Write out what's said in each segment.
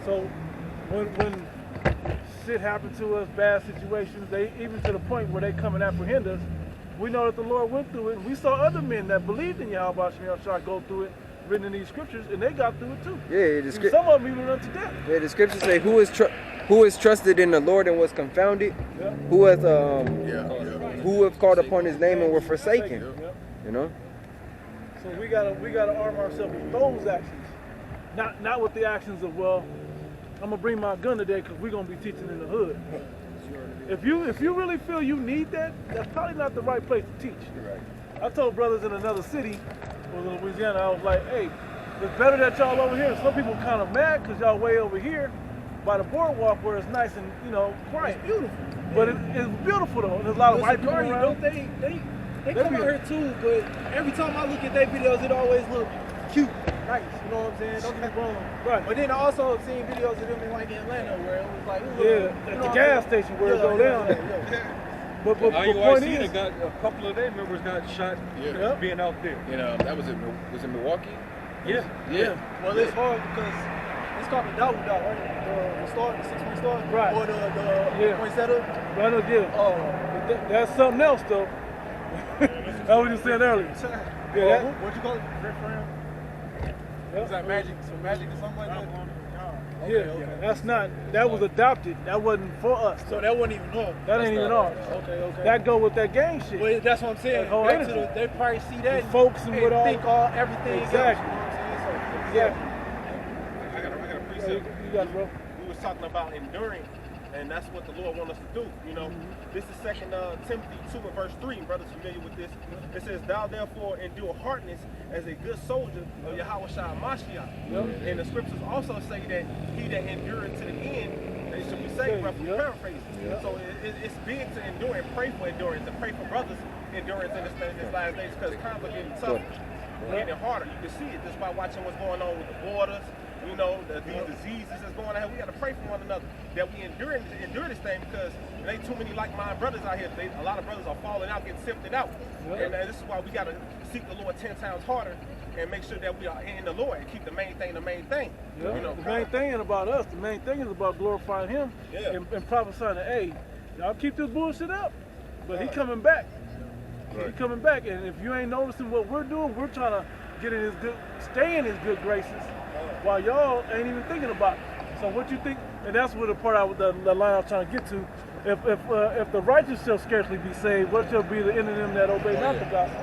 So when shit happened to us, bad situations, they even to the point where they come and apprehend us, we know that the Lord went through it, and we saw other men that believed in Yahweh Shemel go through it, written in these scriptures, and they got through it too. Yeah, some of them even unto death. Yeah, the scriptures say, who is trusted in the Lord and was confounded? Yeah. Who have called upon his name and were forsaken? Yeah. You know? So we gotta arm ourselves with those actions. Not with the actions of, well, I'm gonna bring my gun today because we're gonna be teaching in the hood. If you really feel you need that, that's probably not the right place to teach. Right. I told brothers in another city, in Louisiana, I was like, hey, it's better that y'all over here. Some people kind of mad because y'all way over here by the boardwalk where it's nice and, quiet. It's beautiful. But it's beautiful though, and there's a lot of white people around. They come out here too, but every time I look at their videos, it always look cute, nice. You know what I'm saying? Don't get me wrong. Right. But then I also have seen videos of them in like Atlanta where it was like, at the gas station where it go down. But point is, got a couple of their members got shot being out there. That was in Milwaukee? Yeah. Well, it's hard because it's called the double dot, right? The start, the 6-point start, right? Or the point setup. Right, yeah. That's something else though. That was you saying earlier. What you call it? Red frame? Is that magic? So magic or something like that? Okay. That was adopted. That wasn't for us. So that wasn't even ours. That ain't even ours. Okay. That go with that gang shit. Well, that's what I'm saying. They probably see that the folks and what all. Think everything. Exactly. I got a precept. You got it, bro. We was talking about enduring, and that's what the Lord wants us to do. This is 2 Timothy 2 and verse 3. Brothers familiar with this? It says, "Thou therefore endure hardness as a good soldier of Yahweh Shai Mashiach." And the scriptures also say that he that endureth to the end, they shall be saved. Roughly paraphrasing. So it's big to endure and pray for endurance, and pray for brothers' endurance in this last days, because times are getting tougher, getting harder. You can see it just by watching what's going on with the borders. These diseases that's going on. We got to pray for one another that we endure this thing, because there ain't too many like-minded brothers out here. A lot of brothers are falling out, getting sifted out. And this is why we got to seek the Lord 10 times harder and make sure that we are in the Lord and keep the main thing the main thing. The main thing ain't about us. The main thing is about glorifying Him and prophesying that, hey, y'all keep this bullshit up, but He coming back. He coming back, and if you ain't noticing what we're doing, we're trying to stay in His good graces, while y'all ain't even thinking about it. So what you think, and that's what the line I was trying to get to. If the righteous shall scarcely be saved, what shall be the end of them that obey not the gospel?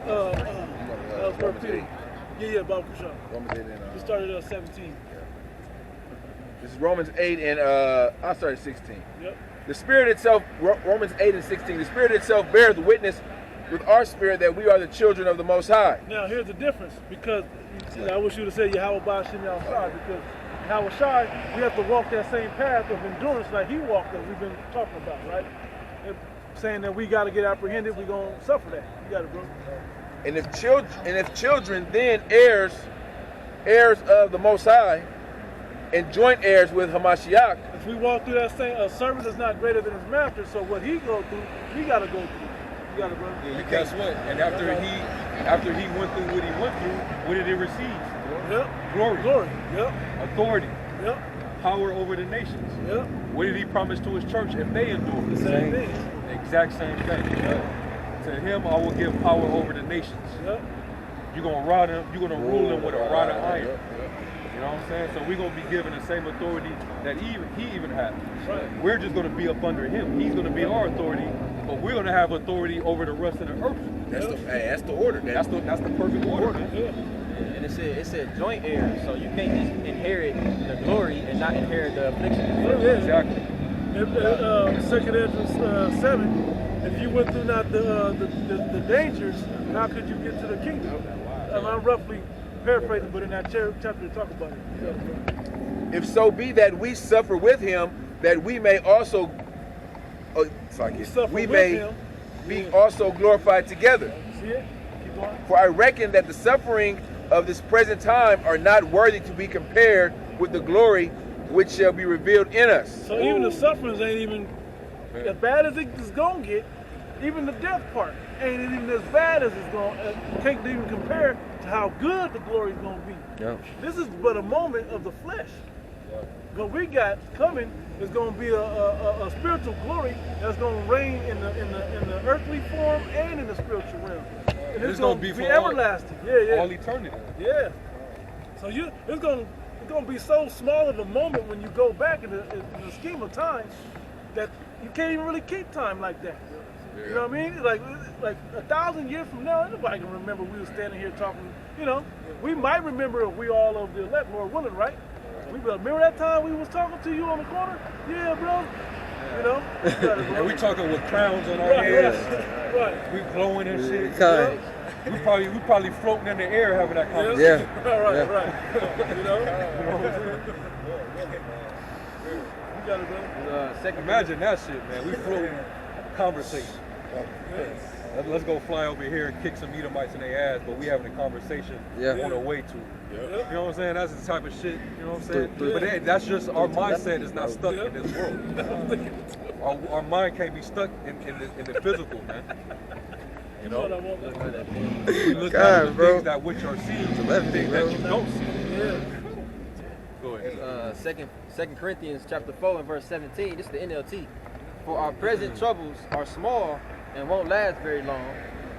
That was perfect. Bob Kushon. Romans 8 and We started at 17. This is Romans 8 and I started 16. Yep. The Spirit itself, Romans 8 and 16, the Spirit itself bears witness with our spirit that we are the children of the Most High. Now here's the difference, because I wish you would have said Yahweh Ba'ashim Yahweh, because Yahweh Shai, we have to walk that same path of endurance like He walked that we've been talking about, right? And saying that we got to get apprehended, we're going to suffer that. You got it, bro. And if children, then heirs of the Most High, and joint heirs with Hamashiach. If we walk through that same, a servant is not greater than his master, so what he go through, we got to go through. You got it, bro. Yeah, guess what? And after he went through what he went through, what did he receive? Glory. Authority. Power over the nations. What did he promise to his church if they endure? The same thing. The exact same thing. To him I will give power over the nations. You're gonna rule them with a rod of iron. You know what I'm saying? So we're gonna be given the same authority that he even had. Right. We're just gonna be up under him. He's gonna be our authority, but we're gonna have authority over the rest of the earth. That's the order. That's the perfect order. And it said joint heirs, so you can't just inherit the glory and not inherit the affliction. Exactly. Second Ezra 7, if you went through not the dangers, how could you get to the kingdom? I'm roughly paraphrasing, but in that chapter they talk about it. If so be that we suffer with him, that we may also be also glorified together. See it? Keep going. For I reckon that the suffering of this present time are not worthy to be compared with the glory which shall be revealed in us. So even the sufferings ain't even as bad as it's gonna get. Even the death part ain't even as bad as it's gonna. Can't even compare to how good the glory is going to be. Yeah. This is but a moment of the flesh. What we got coming is going to be a spiritual glory that's going to reign in the earthly form and in the spiritual realm. And it's going to be everlasting. All eternity. Yeah. So it's going to be so small of a moment when you go back in the scheme of time that you can't even really keep time like that. You know what I mean? Like 1,000 years from now, nobody can remember we were standing here talking. You know, we might remember if we all of the elect, Lord willing, right? We remember that time we was talking to you on the corner? Yeah, bro. You know? And we talking with crowns on our heads. Right. We glowing and shit. Okay. We probably floating in the air having that conversation. Yeah. Right. You know? You got it, bro. Imagine that shit, man. We floating conversation. Let's go fly over here and kick some Edomites in their ass, but we having a conversation on our way to. You know what I'm saying? That's the type of shit, you know what I'm saying? But that's just, our mindset is not stuck in this world. Our mind can't be stuck in the physical, man. You know? We look at the things that which are seen, the things that you don't see. Go ahead. Second Corinthians chapter 4 and verse 17, this is the NLT. For our present troubles are small and won't last very long,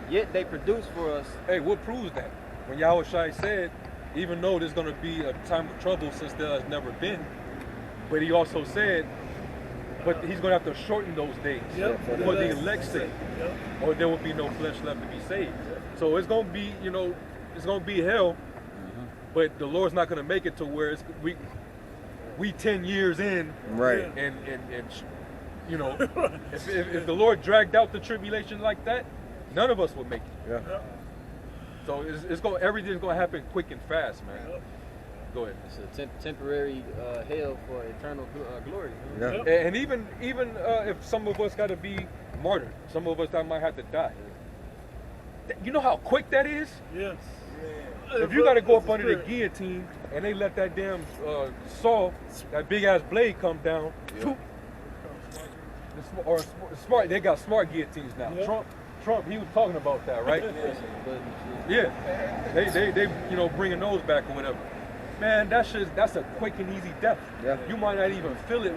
yet they produce for us. Hey, what proves that? When Yahushua said, even though there's going to be a time of trouble since there has never been, but he also said, but he's going to have to shorten those days for the elect's sake, or there will be no flesh left to be saved. So it's going to be, you know, it's going to be hell, but the Lord's not going to make it to where it's, we 10 years in, right? And you know, if the Lord dragged out the tribulation like that, none of us would make it. Yeah. So everything's going to happen quick and fast, man. Go ahead. It's a temporary hell for eternal glory. Yeah. And even if some of us got to be martyred, some of us that might have to die. You know how quick that is? Yes. If you got to go up under the guillotine and they let that damn saw, that big ass blade come down, smart. They got smart guillotines now. Trump, he was talking about that, right? Yeah. They you know, bringing those back or whatever. Man, that's a quick and easy death. Yeah. You might not even feel it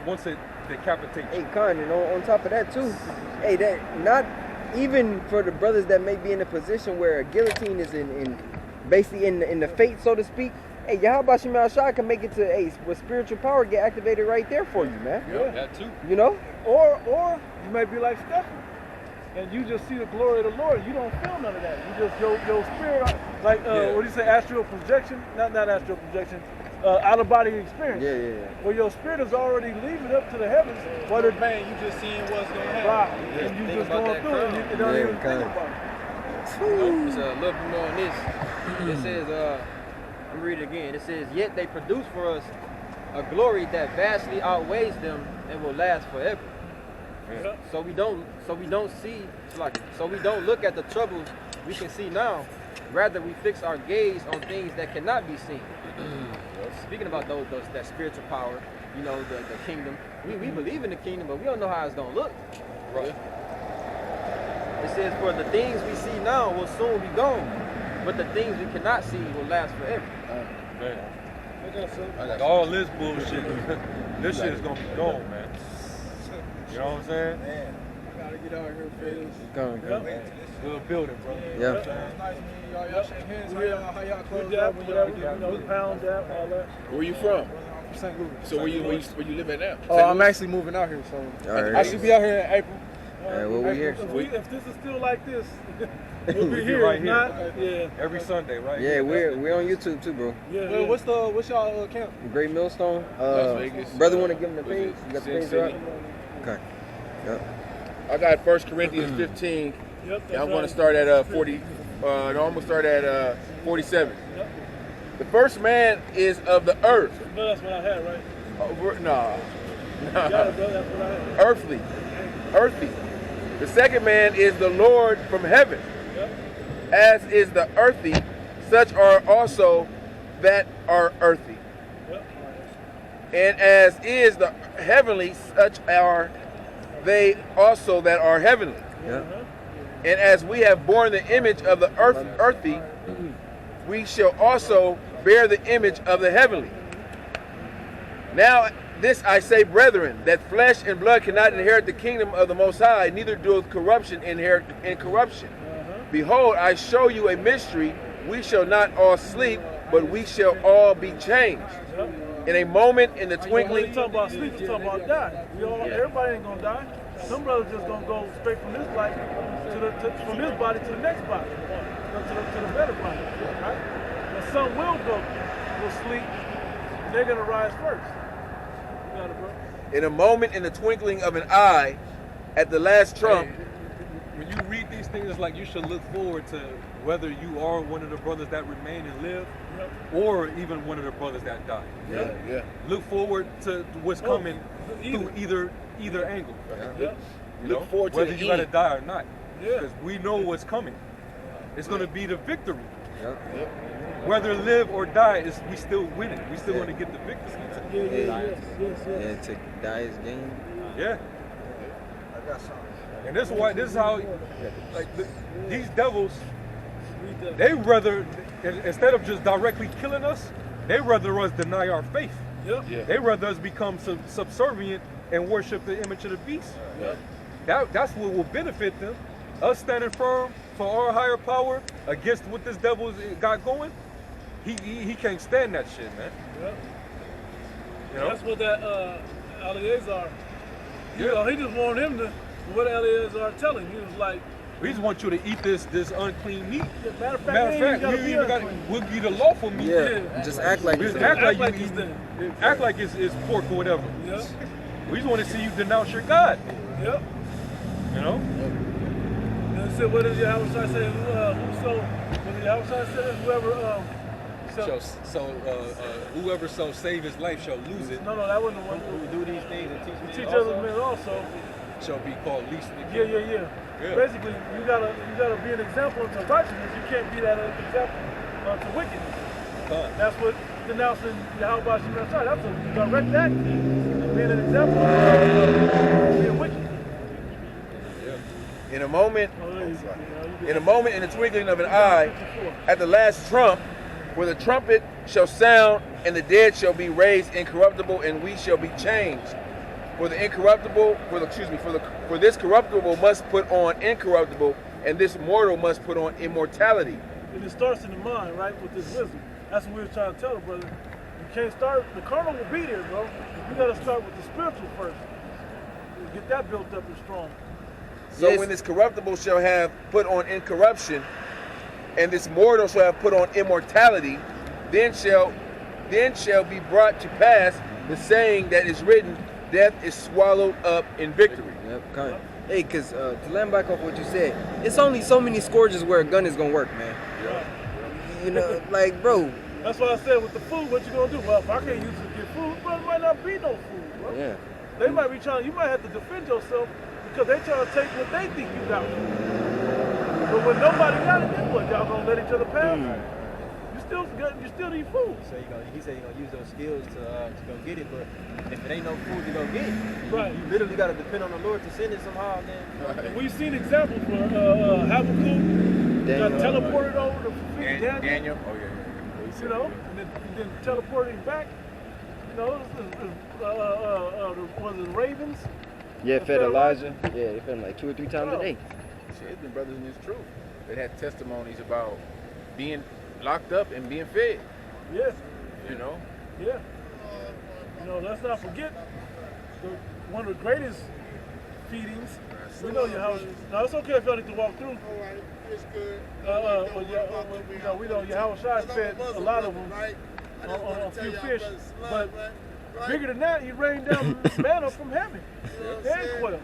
once it decapitates. Hey, Con, and on top of that too, hey, that not even for the brothers that may be in a position where a guillotine is basically in the fate, so to speak. Hey, Yahweh Shemel Shah can make it to where spiritual power get activated right there for you, man. Yeah, that too. You know? Or you may be like Stephen, and you just see the glory of the Lord. You don't feel none of that. You just your spirit, like what do you say, astral projection? Not astral projection. Out of body experience. Yeah. Where your spirit is already leaving up to the heavens. Whether man, you just seeing what's going to happen. Right. And you just going through it. And you don't even think about it. It's a little bit more on this. It says, let me read it again. It says, yet they produce for us a glory that vastly outweighs them and will last forever. Yeah. So we don't look at the troubles we can see now. Rather, we fix our gaze on things that cannot be seen. Speaking about that spiritual power, you know, the kingdom. We believe in the kingdom, but we don't know how it's gonna look. Right. It says, for the things we see now will soon be gone, but the things we cannot see will last forever. Man. Like all this bullshit, this shit is gonna be gone, man. You know what I'm saying? Man, gotta get out here, fellas. Come. Good building, bro. Yeah. It's nice meeting y'all. Shake hands. How y'all close We up? dap, whatever, you know, pound dap, all that. Where you from? From St. Louis. So where you live at now? Oh, I'm actually moving out here, so All right. I should be out here in April. All right, well, we here. If this is still like this, we'll be be here. right If here. not, yeah. Every Sunday, right? Yeah, we're on YouTube too, bro. Yeah, Well, what's y'all camp? Great Millstone. Las Vegas. Brother, want to give him the Was page? it You got the Sin page City? right? Okay. Yep. I got 1 Corinthians 15. Yep, Yeah, I'm that's going to right. start at 40. No, I'm going to start at 47. Yep. The first man is of the earth. No, that's what I had, right? Nah. Yeah, bro, that's what I had. Earthly. The second man is the Lord from heaven. Yep. As is the earthy, such are also that are earthy. Yep. And as is the heavenly, such are they also that are heavenly. Yep. And as we have borne the image of the earthy, we shall also bear the image of the heavenly. Now this I say, brethren, that flesh and blood cannot inherit the kingdom of the Most High, neither doeth corruption inherit incorruption. Behold, I show you a mystery. We shall not all sleep, but we shall all be changed. In a moment, in the twinkling. When you talk about sleep, you talk about die. Everybody ain't gonna die. Some brothers just gonna go straight from this life from this body to the next body, to the better body, right? And some will sleep. They're gonna rise first. You got it, bro. In a moment, in the twinkling of an eye, at the last trump. When you read these things, it's like you should look forward to whether you are one of the brothers that remain and live, or even one of the brothers that die. Look forward to what's coming through either angle. Look forward to whether the you gotta end. die or not, because we know what's coming. It's going to be the victory. Whether live or die, we still winning. We still want to get the victory. Yeah, to die is gain. Yeah. I got something. And this is how, like, these devils, they rather, instead of just directly killing us, they rather us deny our faith. They rather us become subservient and worship the image of the beast. That's what will benefit them. Us standing firm for our higher power against what this devil's got going, he can't stand that shit, man. You know? That's what that Eleazar, you know, he just wanted him to, what Eleazar telling him. He was like, we just want you to eat this unclean meat. Matter of fact, we'll give you the lawful meat. Just act like just it's act like you act like it's pork or whatever. We just want to see you denounce your God. You know? And it said, what did Yahushua say? Whoever whoever shall save his life shall lose it. No, that wasn't the one who do these things and teach other men also. Shall be called least in the kingdom. Yeah. Basically, you gotta be an example unto righteousness. You can't be that example unto wickedness. That's what denouncing Yahweh Shemel Shai. That's a direct act. Being an example of being wicked. In a moment, in the twinkling of an eye, at the last trump, where the trumpet shall sound, and the dead shall be raised incorruptible, and we shall be changed. For this corruptible must put on incorruptible, and this mortal must put on immortality. And it starts in the mind, right, with this wisdom. That's what we were trying to tell the brother. You can't start, the carnal will be there, bro. You got to start with the spiritual first. Get that built up and strong. So when this corruptible shall have put on incorruption, and this mortal shall have put on immortality, then shall be brought to pass the saying that is written, death is swallowed up in victory. Hey, because to land back off what you said, it's only so many scourges where a gun is going to work, man. You know, like, bro. That's why I said with the food, what you going to do? Well, if I can't use it to get food, bro, there might not be no food, bro. They might be you might have to defend yourself because they trying to take what they think you got. But when nobody got it, then what? Y'all going to let each other pass? You still need food. So he said you're gonna use those skills to go get it, but if it ain't no food to go get, you literally gotta depend on the Lord to send it somehow. Then we've seen examples where Habakkuk got teleported over to feed Daniel. You know, and then teleported him back. You know, was it ravens? Yeah, fed Elijah. Yeah, they fed him like 2 or 3 times a day. Shit, the brothers in this truth. They had testimonies about being locked up and being fed. Yeah. You know? Yeah. You know, let's not forget one of the greatest feedings. We know your house. Now it's okay if y'all need to walk through. All right, it's good. We know Yahushua fed a lot of them on a few fish, but bigger than that, he rained down manna from heaven and quail,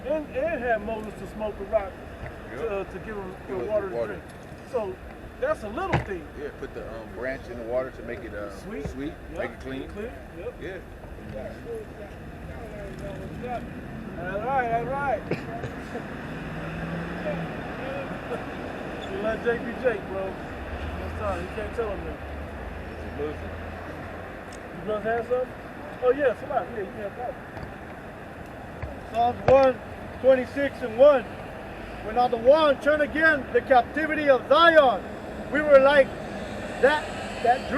and had Moses to smoke a rock to give him the water to drink. So that's a little thing. Yeah, put the branch in the water to make it sweet, make it clean. Yeah. All right. You let Jake be Jake, bro. Next time, you can't tell him that. You brothers have something? Oh yeah, somebody. Yeah, you can have that. Psalms 1:26 and 1. When on the one turn again the captivity of Zion, we were like that dream.